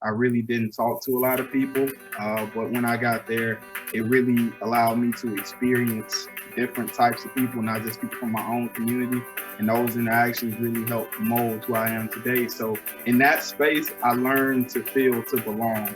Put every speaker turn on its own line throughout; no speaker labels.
I really didn't talk to a lot of people, but when I got there, it really allowed me to experience different types of people, not just people from my own community. And those interactions really helped mold who I am today. So in that space, I learned to feel to belong.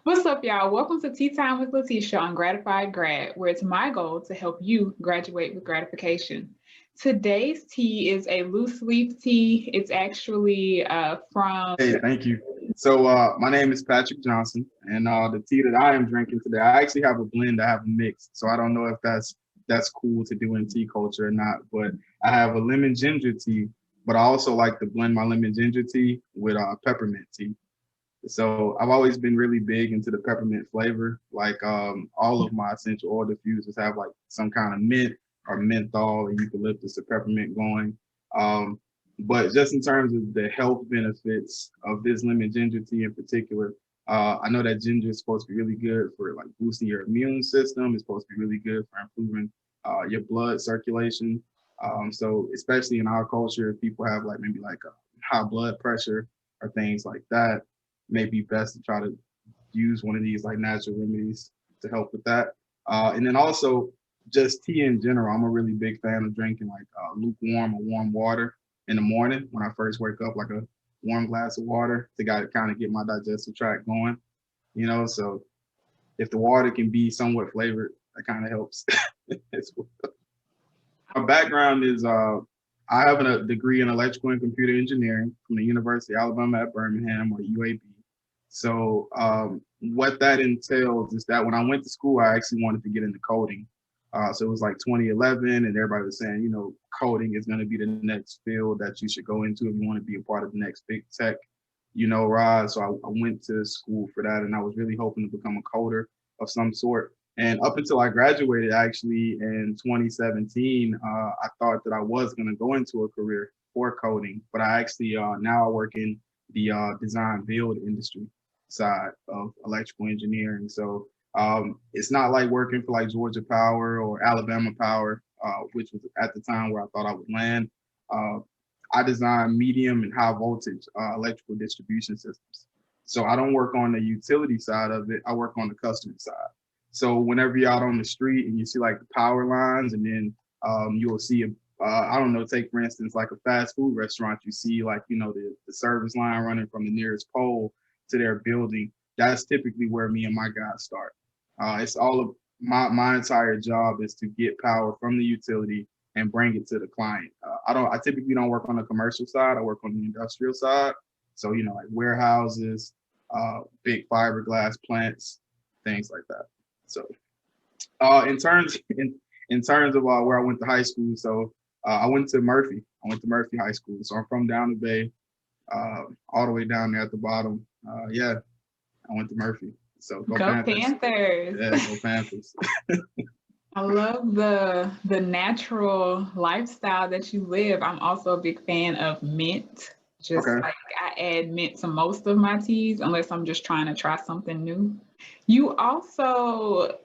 What's up, y'all? Welcome to Tea Time with Letitia on Gratified Grad, where it's my goal to help you graduate with gratification. Today's tea is a loose leaf tea. It's actually from...
Hey, thank you. So my name is Patrick Johnson, and the tea that I am drinking today, I actually have a blend, I have a mix. So I don't know if that's cool to do in tea culture or not, but I have a lemon ginger tea, but I also like to blend my lemon ginger tea with peppermint tea. So I've always been really big into the peppermint flavor. Like all of my essential oil diffusers have like some kind of mint or menthol or eucalyptus or peppermint going. But just in terms of the health benefits of this lemon ginger tea in particular, I know that ginger is supposed to be really good for like boosting your immune system. It's supposed to be really good for improving your blood circulation. So especially in our culture, if people have like maybe like a high blood pressure or things like that, may be best to try to use one of these like natural remedies to help with that. And then also just tea in general. I'm a really big fan of drinking like lukewarm or warm water in the morning when I first wake up, like a warm glass of water to kind of get my digestive tract going, you know? So if the water can be somewhat flavored, that kind of helps as well. My background is I have a degree in electrical and computer engineering from the University of Alabama at Birmingham, or UAB. So what that entails is that when I went to school, I actually wanted to get into coding. So it was like 2011, and everybody was saying, you know, coding is going to be the next field that you should go into if you want to be a part of the next big tech, you know, rise. So I went to school for that, and I was really hoping to become a coder of some sort. And up until I graduated, actually in 2017, I thought that I was going to go into a career for coding, but I actually now I work in the design build industry side of electrical engineering. So it's not like working for like Georgia Power or Alabama Power, which was at the time where I thought I would land. I design medium and high voltage electrical distribution systems. So I don't work on the utility side of it. I work on the customer side. So whenever you're out on the street and you see like the power lines, and then you will see I don't know, take for instance like a fast food restaurant, you see like, you know, the service line running from the nearest pole to their building. That's typically where me and my guys start. It's all of my entire job is to get power from the utility and bring it to the client. I typically don't work on the commercial side. I work on the industrial side. So, you know, like warehouses, big fiberglass plants, things like that. So in terms of where I went to high school, so I went to Murphy. I went to Murphy High School. So I'm from down the Bay, all the way down there at the bottom. Yeah, I went to Murphy. So go
Panthers.
Yeah, go Panthers.
I love the natural lifestyle that you live. I'm also a big fan of mint. Just
Okay.
like I add mint to most of my teas, unless I'm just trying to try something new. You also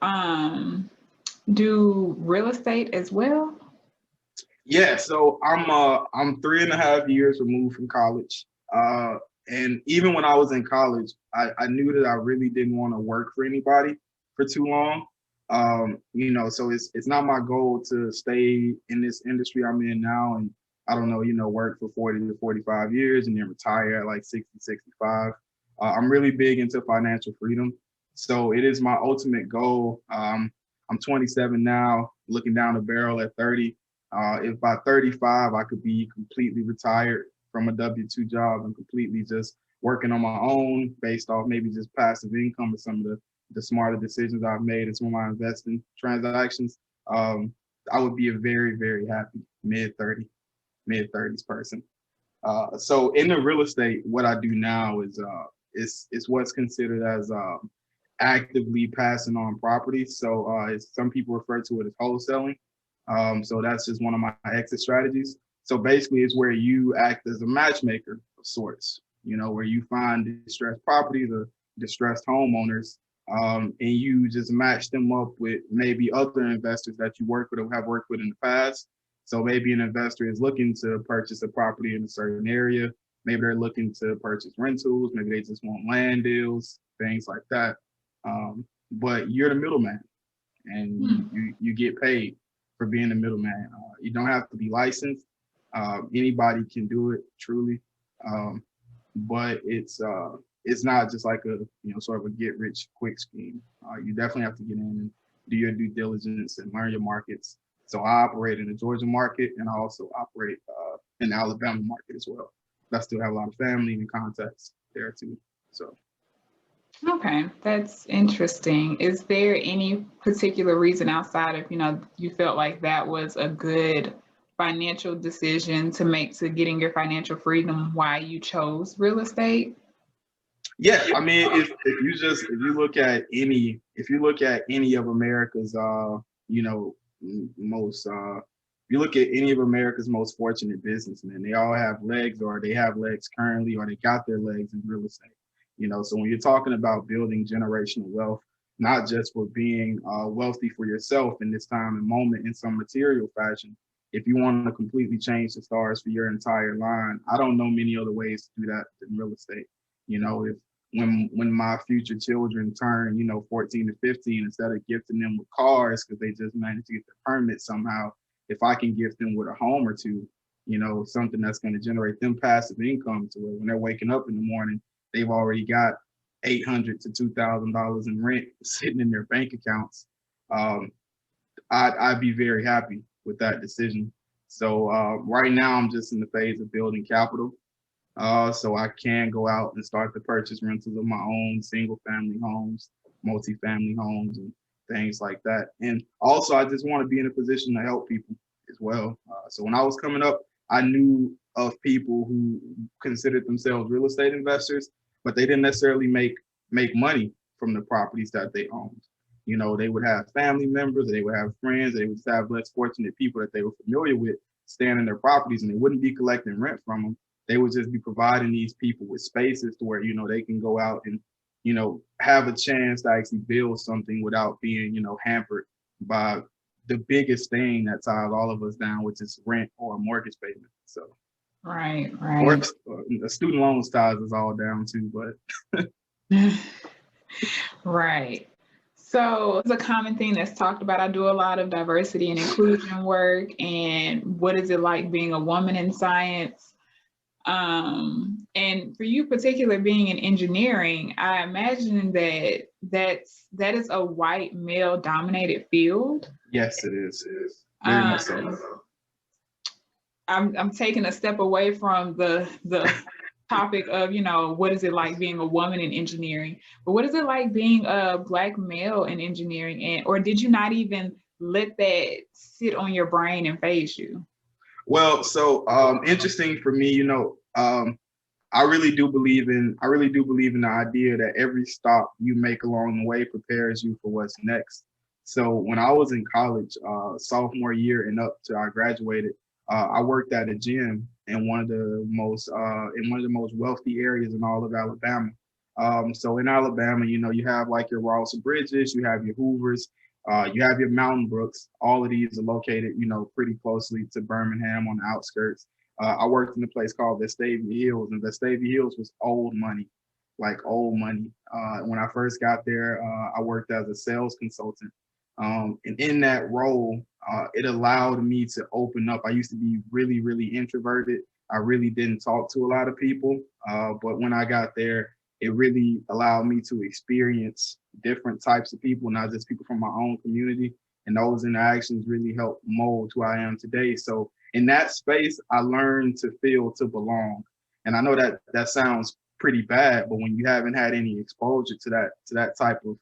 do real estate as well?
Yeah, so I'm 3.5 years removed from college. And even when I was in college, I knew that I really didn't want to work for anybody for too long. You know, so it's not my goal to stay in this industry I'm in now and I don't know, you know, work for 40 to 45 years and then retire at like 60, 65. I'm really big into financial freedom. So it is my ultimate goal. I'm 27 now, looking down the barrel at 30. If by 35, I could be completely retired from a W-2 job and completely just working on my own based off maybe just passive income or some of the smarter decisions I've made in some of my investing transactions, I would be a very, very happy mid-30s person. So in the real estate, what I do now is what's considered as actively passing on properties. So some people refer to it as wholesaling. So that's just one of my exit strategies. So basically it's where you act as a matchmaker of sorts, you know, where you find distressed properties or distressed homeowners, and you just match them up with maybe other investors that you work with or have worked with in the past. So maybe an investor is looking to purchase a property in a certain area. Maybe they're looking to purchase rentals. Maybe they just want land deals, things like that. But you're the middleman, and you get paid for being the middleman. You don't have to be licensed. Anybody can do it, truly. But it's not just like a sort of a get rich quick scheme. You definitely have to get in and do your due diligence and learn your markets. So I operate in the Georgia market, and I also operate in the Alabama market as well. I still have a lot of family and contacts there too. So.
Okay, that's interesting. Is there any particular reason outside of, you felt like that was a good financial decision to make to getting your financial freedom, why you chose real estate?
Yeah, I mean, if you look at any of America's most if you look at any of America's most fortunate businessmen, they all have legs, or they have legs currently, or they got their legs in real estate. So when you're talking about building generational wealth, not just for being wealthy for yourself in this time and moment in some material fashion, if you want to completely change the stars for your entire line, I don't know many other ways to do that than real estate. If when my future children turn, 14 to 15, instead of gifting them with cars because they just managed to get the permit somehow, if I can gift them with a home or two, something that's going to generate them passive income to where when they're waking up in the morning, they've already got $800 to $2,000 in rent sitting in their bank accounts. I'd be very happy with that decision. So right now I'm just in the phase of building capital. So I can go out and start to purchase rentals of my own, single family homes, multi-family homes, and things like that. And also I just want to be in a position to help people as well. So when I was coming up, I knew of people who considered themselves real estate investors, but they didn't necessarily make money from the properties that they owned. They would have family members, they would have friends, they would have less fortunate people that they were familiar with staying in their properties, and they wouldn't be collecting rent from them. They would just be providing these people with spaces to where, they can go out and, have a chance to actually build something without being, hampered by the biggest thing that ties all of us down, which is rent or mortgage payment. So.
Right.
Or the student loans ties is all down too, but.
Right. So it's a common thing that's talked about. I do a lot of diversity and inclusion work, and what is it like being a woman in science? And for you particularly being in engineering, I imagine that is a white male dominated field.
Yes, it is. Very much so.
I'm taking a step away from the topic of, what is it like being a woman in engineering, but what is it like being a Black male in engineering? Or did you not even let that sit on your brain and phase you?
Well, so interesting for me, I really do believe in the idea that every stop you make along the way prepares you for what's next. So when I was in college, sophomore year and up till I graduated, I worked at a gym in one of the most wealthy areas in all of Alabama. So in Alabama, you have like your Ross Bridges, you have your Hoovers, you have your Mountain Brooks. All of these are located, pretty closely to Birmingham on the outskirts. I worked in a place called Vestavia Hills, and Vestavia Hills was old money, like old money. When I first got there, I worked as a sales consultant. And in that role, it allowed me to open up. I used to be really, really introverted. I really didn't talk to a lot of people. But when I got there, it really allowed me to experience different types of people, not just people from my own community. And those interactions really helped mold who I am today. So in that space, I learned to feel to belong. And I know that sounds pretty bad, but when you haven't had any exposure to that type of,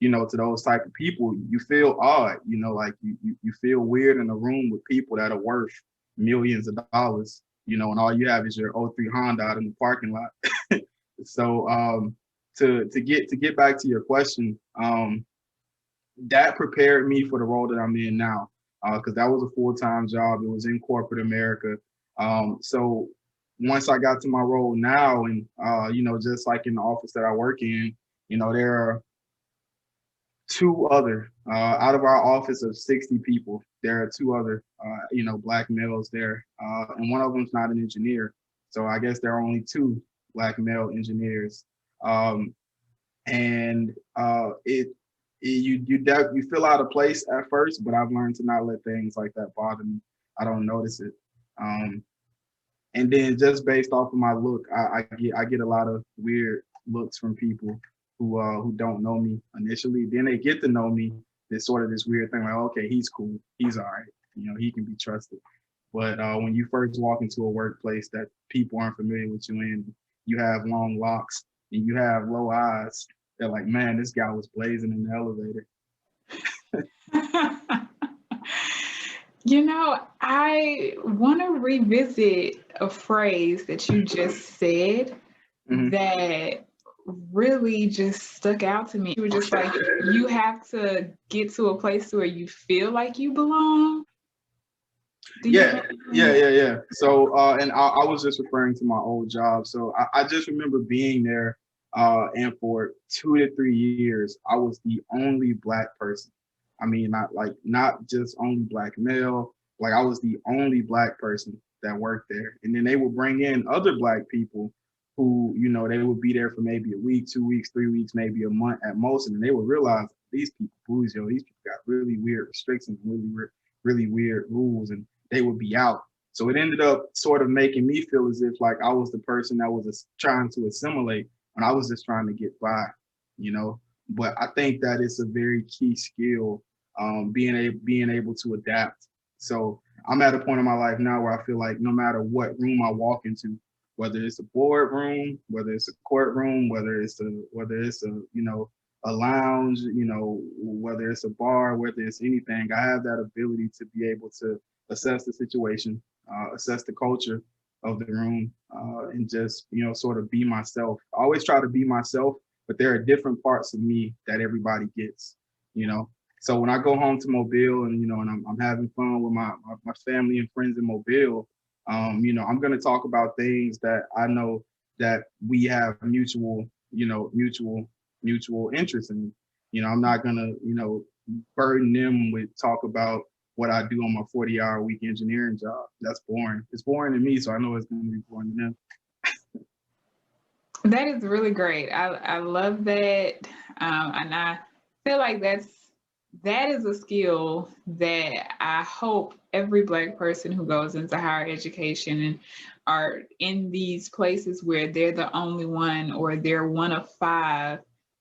to those type of people, you feel odd, like you feel weird in a room with people that are worth millions of dollars, and all you have is your '03 Honda out in the parking lot. So to get back to your question, that prepared me for the role that I'm in now, because that was a full-time job. It was in corporate America. So once I got to my role now, and just like in the office that I work in, there are two other out of our office of 60 people. there are two other, Black males there, and one of them's not an engineer. So I guess there are only two Black male engineers. And you feel out of place at first, but I've learned to not let things like that bother me. I don't notice it. And then just based off of my look, I get a lot of weird looks from people who don't know me initially. Then they get to know me. There's sort of this weird thing like, okay, he's cool, he's all right, he can be trusted. But when you first walk into a workplace that people aren't familiar with you in, you have long locks and you have low eyes, they're like, man, this guy was blazing in the elevator.
I want to revisit a phrase that you just said that really just stuck out to me. You were just like, you have to get to a place where you feel like you belong.
Yeah. So, and I was just referring to my old job. So I just remember being there, and for 2 to 3 years, I was the only Black person. I mean, not just only Black male, like I was the only Black person that worked there. And then they would bring in other Black people who, they would be there for maybe a week, 2 weeks, 3 weeks, maybe a month at most. And then they would realize these people bougie, these people got really weird restrictions, really weird rules, and they would be out. So it ended up sort of making me feel as if like I was the person that was trying to assimilate when I was just trying to get by, But I think that it's a very key skill, being able to adapt. So I'm at a point in my life now where I feel like no matter what room I walk into, whether it's a boardroom, whether it's a courtroom, whether it's a a lounge, whether it's a bar, whether it's anything, I have that ability to be able to assess the situation, assess the culture of the room, and just, sort of be myself. I always try to be myself, but there are different parts of me that everybody gets, So when I go home to Mobile and, and I'm having fun with my family and friends in Mobile, I'm going to talk about things that I know that we have mutual interest in. I'm not going to, burden them with talk about what I do on my 40-hour week engineering job. That's boring. It's boring to me, so I know it's going to be boring to them.
That is really great. I love that. And I feel like that is a skill that I hope every Black person who goes into higher education and are in these places where they're the only one or they're one of 5,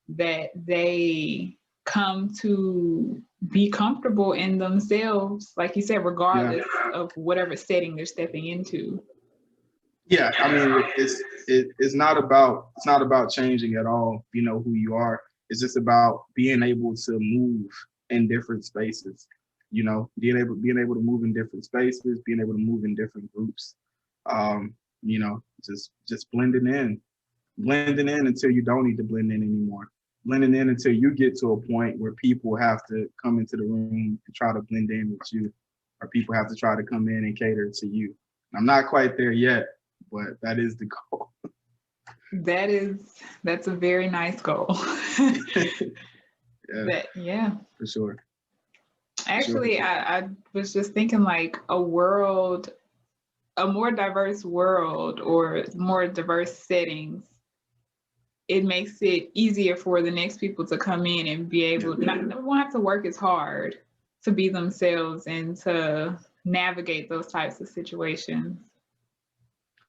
that they come to be comfortable in themselves, like you said, regardless of whatever setting they're stepping into.
Yeah, I mean, it's not about changing at all, who you are. It's just about being able to move in different spaces, being able to move in different spaces, being able to move in different groups, just blending in until you don't need to blend in anymore, blending in until you get to a point where people have to come into the room and try to blend in with you, or people have to try to come in and cater to you. I'm not quite there yet, but that is the goal.
That's a very nice goal.
Yeah, for sure.
Actually, I was just thinking like a more diverse world or more diverse settings, it makes it easier for the next people to come in and be able not won't have to work as hard to be themselves and to navigate those types of situations.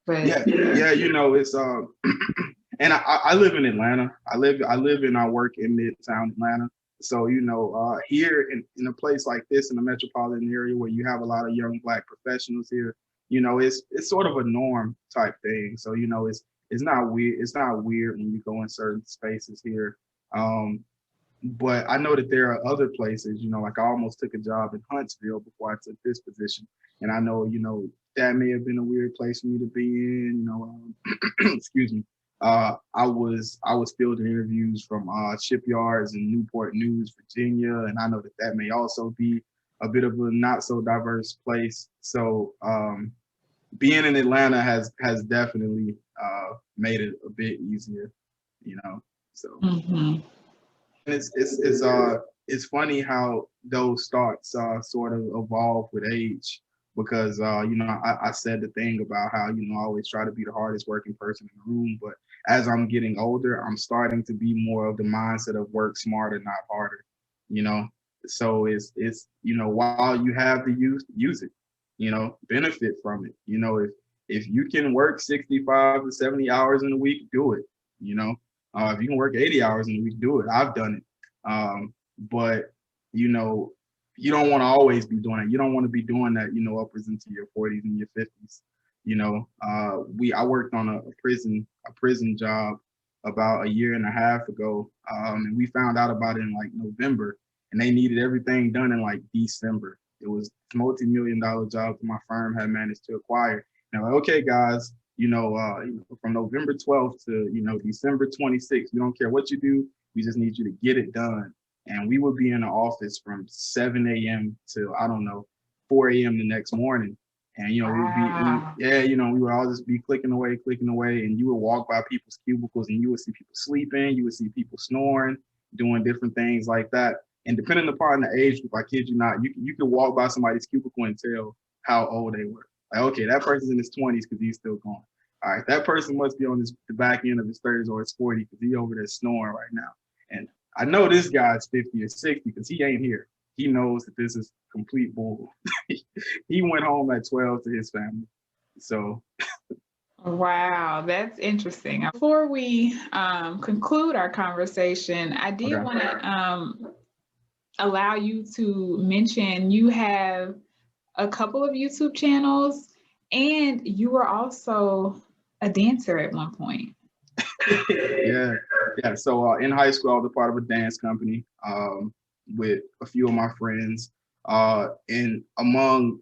But
it's and I live in Atlanta. I live and I work in Midtown Atlanta. So, here in a place like this, in the metropolitan area where you have a lot of young Black professionals here, it's sort of a norm type thing. So, it's not weird. It's not weird when you go in certain spaces here. But I know that there are other places, like I almost took a job in Huntsville before I took this position. And I know, that may have been a weird place for me to be in, excuse me. I was fielding interviews from shipyards in Newport News, Virginia, and I know that may also be a bit of a not so diverse place. So being in Atlanta has definitely made it a bit easier, So.
Mm-hmm.
And it's funny how those thoughts sort of evolve with age, because you know, I said the thing about how, you know, I always try to be the hardest working person in the room, but as I'm getting older, I'm starting to be more of the mindset of work smarter, not harder. You know, so it's you know, while you have the youth, use it. You know, benefit from it. You know, if you can work 65 to 70 hours in a week, do it. You know, if you can work 80 hours in a week, do it. I've done it. But you know, you don't want to always be doing it. You don't want to be doing that, you know, upwards into your 40s and your 50s. You know, I worked on a prison job about a year and a half ago, and we found out about it in like November, and they needed everything done in like December. It was multi-million-dollar jobs my firm had managed to acquire. Now, like, okay, guys, you know, from November 12th to, you know, December 26th, we don't care what you do. We just need you to get it done. And we would be in the office from 7 a.m. to, I don't know, 4 a.m. the next morning. And, you know,
Wow.
you know, we would all just be clicking away, and you would walk by people's cubicles and you would see people sleeping, you would see people snoring, doing different things like that. And depending upon the age group, I kid you not, you could walk by somebody's cubicle and tell how old they were. Like, okay, that person's in his 20s because he's still going. All right, that person must be on the back end of his 30s or his 40s because he's over there snoring right now. And I know this guy's 50 or 60 because he ain't here. He knows that this is complete bull. He went home at 12 to his family. So,
Wow, that's interesting. Before we conclude our conversation, I did
okay.
want to allow you to mention you have a couple of YouTube channels and you were also a dancer at one point.
Yeah. Yeah. So in high school, I was a part of a dance company with a few of my friends. And among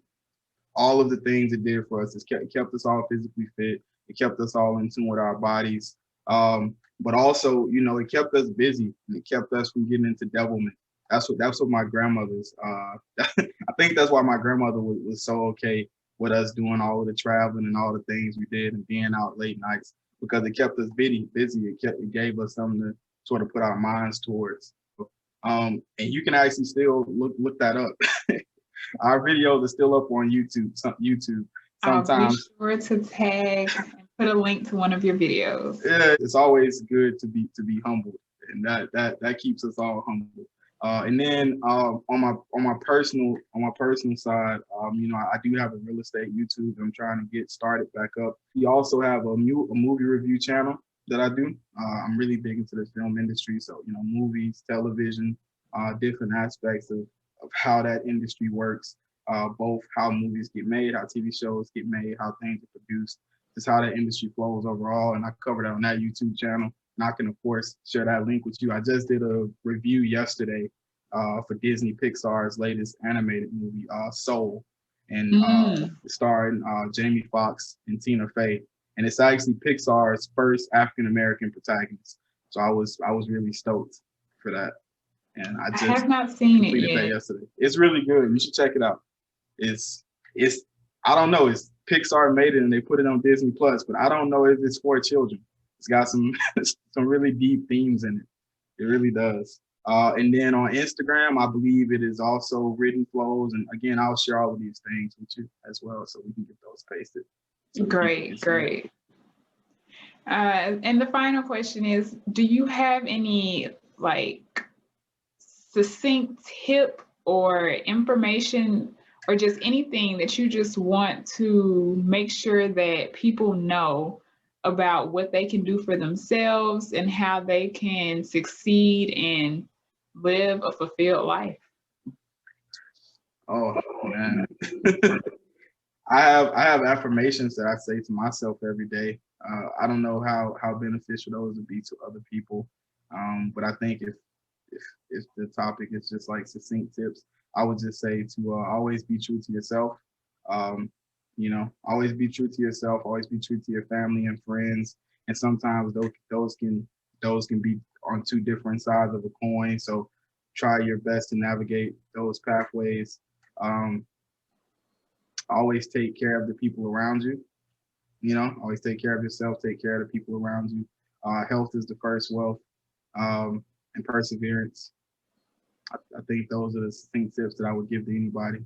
all of the things it did for us, it kept us all physically fit. It kept us all in tune with our bodies. But also, you know, it kept us busy and it kept us from getting into devilment. That's what my grandmother's. I think that's why my grandmother was so okay with us doing all of the traveling and all the things we did and being out late nights, because it kept us busy. It gave us something to sort of put our minds towards. And you can actually still look that up. Our videos are still up on YouTube. YouTube
I'll be
sometimes.
sure to tag and put a link to one of your videos.
Yeah, it's always good to be humbled, and that keeps us all humble. And then on my personal side, you know, I do have a real estate YouTube. I'm trying to get started back up. We also have a movie review channel that I do. I'm really big into the film industry, so you know, movies, television, different aspects of how that industry works. Both how movies get made, how TV shows get made, how things are produced, just how that industry flows overall. And I covered that on that YouTube channel. And I can, of course, share that link with you. I just did a review yesterday for Disney Pixar's latest animated movie, Soul, and starring Jamie Foxx and Tina Fey. And it's actually Pixar's first African-American protagonist. So I was really stoked for that. And I just
have not seen it
completed that
yet.
yesterday. It's really good. You should check it out. It's I don't know. It's Pixar made it and they put it on Disney Plus, but I don't know if it's for children. It's got some some really deep themes in it. It really does. And then on Instagram, I believe it is also written flows. And again, I'll share all of these things with you as well, so we can get those pasted. So
Great. And the final question is, do you have any like succinct tip or information or just anything that you just want to make sure that people know about what they can do for themselves and how they can succeed and live a fulfilled life?
Oh man. I have affirmations that I say to myself every day. I don't know how beneficial those would be to other people, but I think if the topic is just like succinct tips, I would just say to always be true to yourself. You know, always be true to yourself. Always be true to your family and friends. And sometimes those can be on two different sides of a coin. So try your best to navigate those pathways. Always take care of the people around you. You know, always take care of yourself, take care of the people around you. Health is the first wealth, and perseverance. I think those are the succinct tips that I would give to anybody.